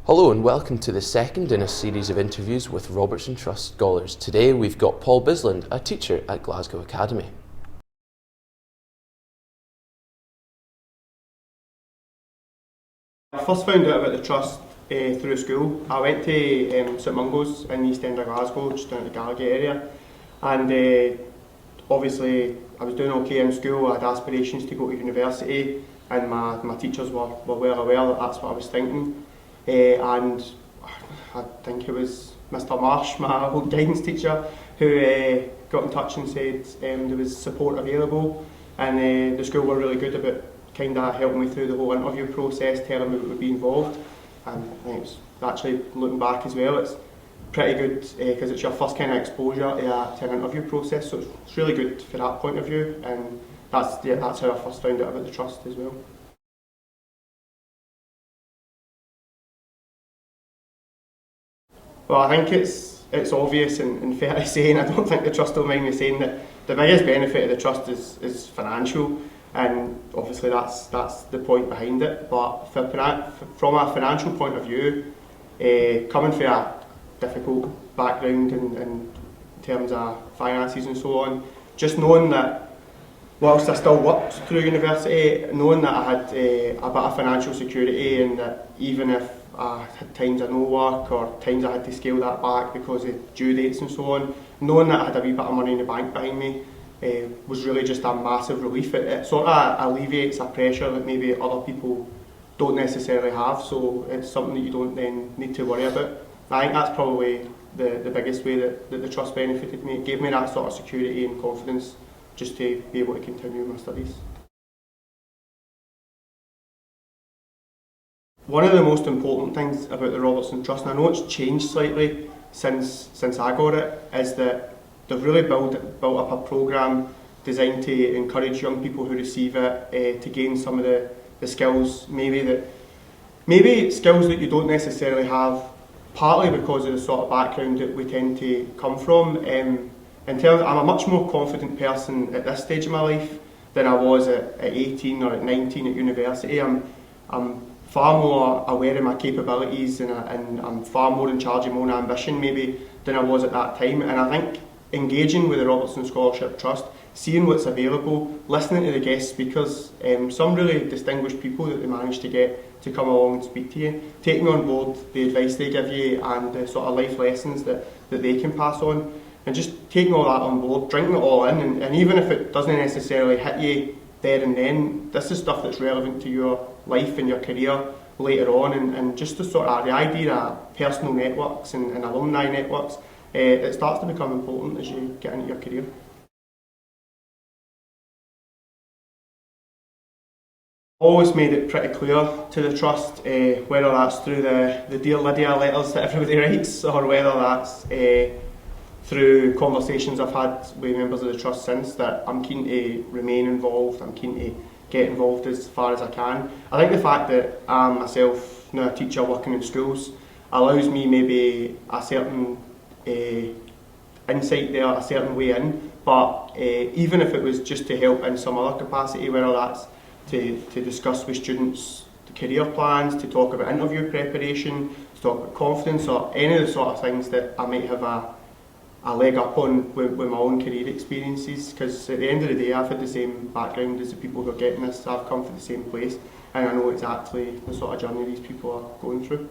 Hello and welcome to the second in a series of interviews with Robertson Trust Scholars. Today we've got Paul Bisland, a teacher at Glasgow Academy. I first found out about the Trust through school. I went to St Mungo's in the East End of Glasgow, just down in the Glasgow area, and obviously I was doing okay in school. I had aspirations to go to university, and my teachers were well aware that that's what I was thinking. And I think it was Mr Marsh, my old guidance teacher, who got in touch and said there was support available, and the school were really good about kind of helping me through the whole interview process, telling me what would be involved. And I think it's actually, looking back as well, it's pretty good because it's your first kind of exposure to an interview process, so it's really good for that point of view, and that's how I first found out about the Trust as well. Well, I think it's obvious and fair to say, and I don't think the Trust will mind me saying that the biggest benefit of the Trust is financial, and obviously that's the point behind it. But from a financial point of view, coming from a difficult background in terms of finances and so on, just knowing that whilst I still worked through university, knowing that I had a bit of financial security, and that even if I had times of no work or times I had to scale that back because of due dates and so on, knowing that I had a wee bit of money in the bank behind me was really just a massive relief. It sort of alleviates a pressure that maybe other people don't necessarily have, so it's something that you don't then need to worry about. I think that's probably the biggest way that the Trust benefited me. It gave me that sort of security and confidence just to be able to continue my studies. One of the most important things about the Robertson Trust, and I know it's changed slightly since I got it, is that they've really built up a programme designed to encourage young people who receive it to gain some of the skills, maybe skills that you don't necessarily have, partly because of the sort of background that we tend to come from. In terms, I'm a much more confident person at this stage of my life than I was at 18 or at 19 at university. I'm far more aware of my capabilities, and I'm far more in charge of my own ambition maybe than I was at that time. And I think engaging with the Robertson Scholarship Trust, seeing what's available, listening to the guest speakers, some really distinguished people that they managed to get to come along and speak to you, taking on board the advice they give you and the sort of life lessons that they can pass on, and just taking all that on board, drinking it all in, and even if it doesn't necessarily hit you there and then, this is stuff that's relevant to your life and your career later on, and just the sort of the idea of personal networks and alumni networks, it starts to become important as you get into your career. Always made it pretty clear to the Trust, whether that's through the Dear Lydia letters that everybody writes, or whether that's through conversations I've had with members of the Trust since, that I'm keen to remain involved, I'm keen to get involved as far as I can. I think the fact that I'm myself now a teacher working in schools allows me maybe a certain insight there, a certain way in, but even if it was just to help in some other capacity, whether that's to discuss with students the career plans, to talk about interview preparation, to talk about confidence, or any of the sort of things that I might have a leg up on with my own career experiences, because at the end of the day I've had the same background as the people who are getting this. I've come from the same place, and I know exactly the sort of journey these people are going through.